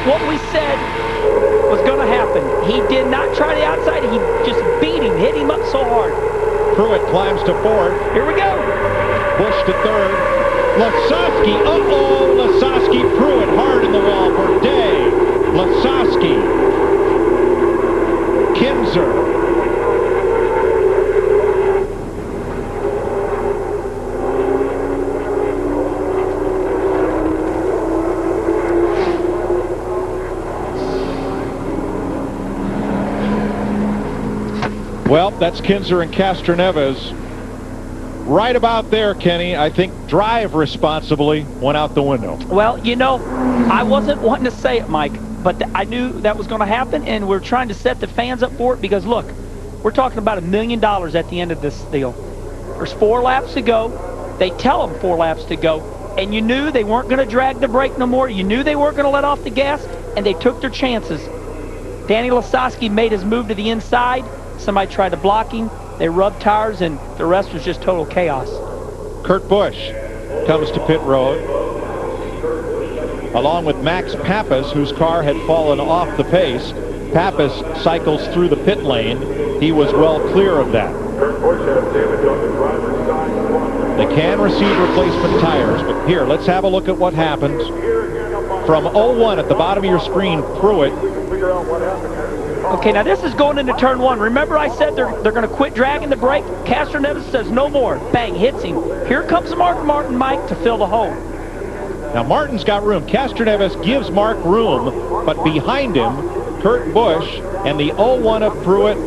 what we said was going to happen. He did not try the outside. He just beat him, hit him up so hard. Pruitt climbs to fourth. Here we go. Busch to third. Lasosky, Lasosky, Pruitt hard in the wall for Day. Lasosky. Kinzer. Well, that's Kinzer and Castroneves. Right about there, Kenny. I think drive responsibly went out the window. Well, you know, I wasn't wanting to say it, Mike, but I knew that was going to happen, and we're trying to set the fans up for it because, look, we're talking about $1 million at the end of this deal. There's 4 laps to go. They tell them 4 laps to go, and you knew they weren't going to drag the brake no more. You knew they weren't going to let off the gas, and they took their chances. Danny Lasosky made his move to the inside. Somebody tried to block him. They rubbed tires, and the rest was just total chaos. Kurt Busch comes to pit road, along with Max Pappas, whose car had fallen off the pace. Pappas cycles through the pit lane. He was well clear of that. They can receive replacement tires, but here, let's have a look at what happens. From 01 at the bottom of your screen, Pruitt. Okay, now this is going into turn 1. Remember I said they're going to quit dragging the brake? Castroneves says no more. Bang, hits him. Here comes Martin, Mike, to fill the hole. Now Martin's got room. Castroneves gives Mark room, but behind him, Kurt Busch and the 01 of Pruitt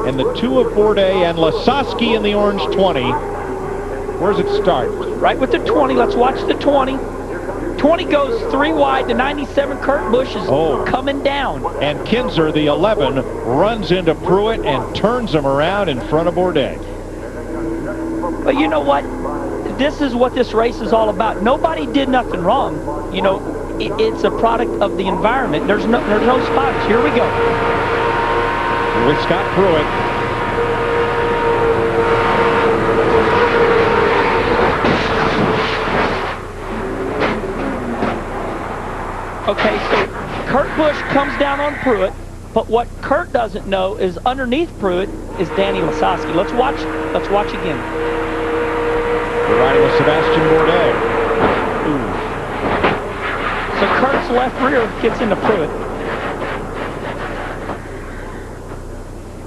and the 2 of Bourdais and Lasosky in the orange 20. Where's it start? Right with the 20. Let's watch the 20. 20 goes 3 wide. The 97 Kurt Busch is coming down. And Kinzer, the 11, runs into Pruitt and turns him around in front of Bourdais. But you know what? This is what this race is all about. Nobody did nothing wrong. You know, it's a product of the environment. There's no spotters. Here we go. With Scott Pruitt. Okay, so Kurt Busch comes down on Pruitt, but what Kurt doesn't know is underneath Pruitt is Danny Lasosky. Let's watch again. We're riding with Sebastian Bourdais. So Kurt's left rear gets into Pruitt.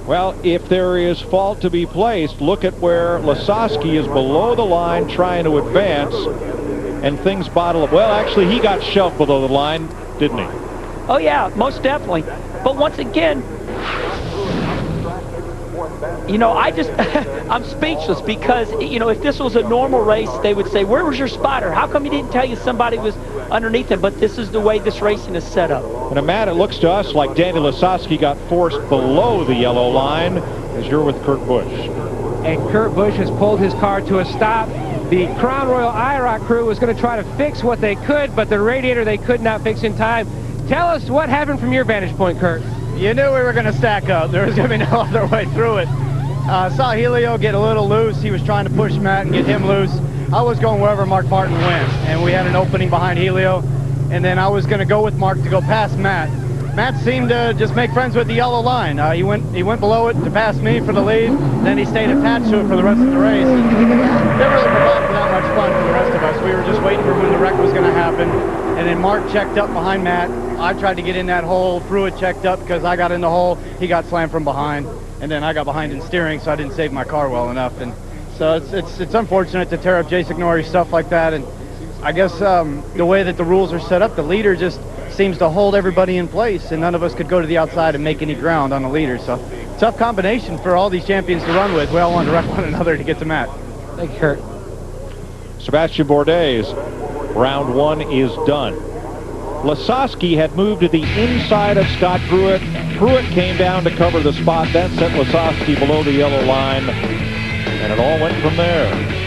Well, if there is fault to be placed, look at where Lasosky is below the line trying to advance. And things bottle up. Well, actually, he got shelved below the line, didn't he? Oh, yeah, most definitely. But once again, you know, I'm speechless because, you know, if this was a normal race, they would say, where was your spotter? How come he didn't tell you somebody was underneath him? But this is the way this racing is set up. And Matt, it looks to us like Danny Lasosky got forced below the yellow line as you're with Kurt Busch. And Kurt Busch has pulled his car to a stop. The Crown Royal IROC crew was going to try to fix what they could, but the radiator they could not fix in time. Tell us what happened from your vantage point, Kurt. You knew we were going to stack up. There was going to be no other way through it. Saw Helio get a little loose. He was trying to push Matt and get him loose. I was going wherever Mark Martin went, and we had an opening behind Helio, and then I was going to go with Mark to go past Matt. Matt seemed to just make friends with the yellow line. He went below it to pass me for the lead. Then he stayed attached to it for the rest of the race. It didn't really provide for that much fun for the rest of us. We were just waiting for when the wreck was going to happen. And then Mark checked up behind Matt. I tried to get in that hole. Pruitt checked up because I got in the hole. He got slammed from behind. And then I got behind in steering, so I didn't save my car well enough. And so it's unfortunate to tear up Jason Norrie's stuff like that. And I guess the way that the rules are set up, the leader just seems to hold everybody in place, and none of us could go to the outside and make any ground on the leader. So tough combination for all these champions to run with. We all wanted to wreck one another to get to Matt. Thank you, Kurt. Sebastian Bourdais, round 1 is done. Lasosky had moved to the inside of Scott Pruitt. Pruitt came down to cover the spot. That set Lasosky below the yellow line, and it all went from there.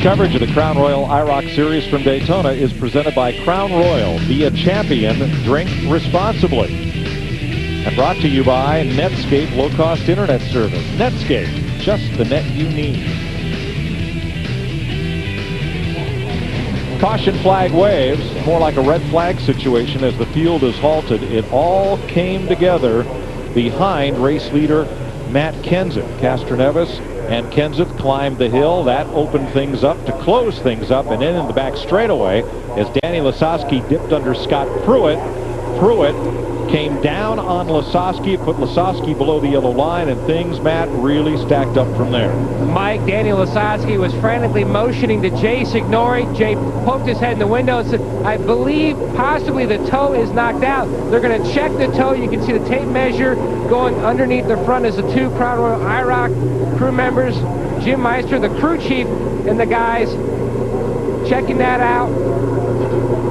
Coverage of the Crown Royal IROC Series from Daytona is presented by Crown Royal. Be a champion, drink responsibly. And brought to you by Netscape low-cost internet service. Netscape, just the net you need. Caution flag waves, more like a red flag situation as the field is halted. It all came together behind race leader Matt Kenseth. Castroneves and Kenseth climbed the hill. That opened things up to close things up, and in the back straightaway as Danny Lasowski dipped under Scott Pruitt. Pruitt came down on Lasowski, put Lasowski below the yellow line, and things, Matt, really stacked up from there. Mike, Danny Lasowski was frantically motioning to Jay Signori. Jay poked his head in the window and said, I believe possibly the toe is knocked out. They're going to check the toe. You can see the tape measure going underneath the front as the two Crown Royal IROC crew members, Jim Meister, the crew chief, and the guys checking that out.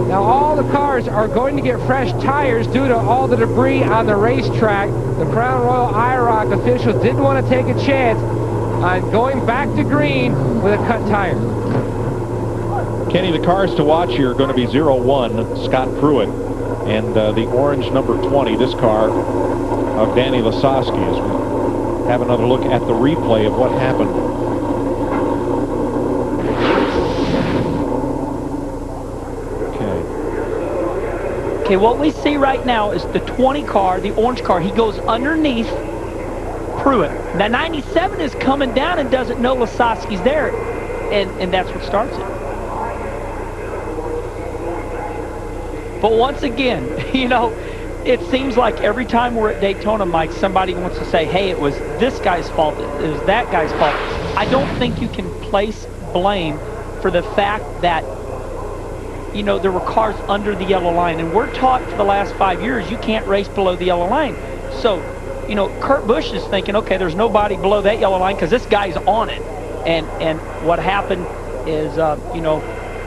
Now all the cars are going to get fresh tires due to all the debris on the racetrack. The Crown Royal IROC officials didn't want to take a chance on going back to green with a cut tire. Kenny, the cars to watch here are going to be 01, Scott Pruitt, and the orange number 20, this car of Danny Lasowski, as we have another look at the replay of what happened. Okay, what we see right now is the 20 car, the orange car. He goes underneath Pruitt. Now 97 is coming down and doesn't know Lasowski's there, and that's what starts it. But once again, you know, it seems like every time we're at Daytona, Mike, somebody wants to say, hey, it was this guy's fault, it was that guy's fault. I don't think you can place blame for the fact that, you know, there were cars under the yellow line, and we're taught for the last 5 years you can't race below the yellow line. So, you know, Kurt Busch is thinking, okay, there's nobody below that yellow line because this guy's on it. And what happened is, you know,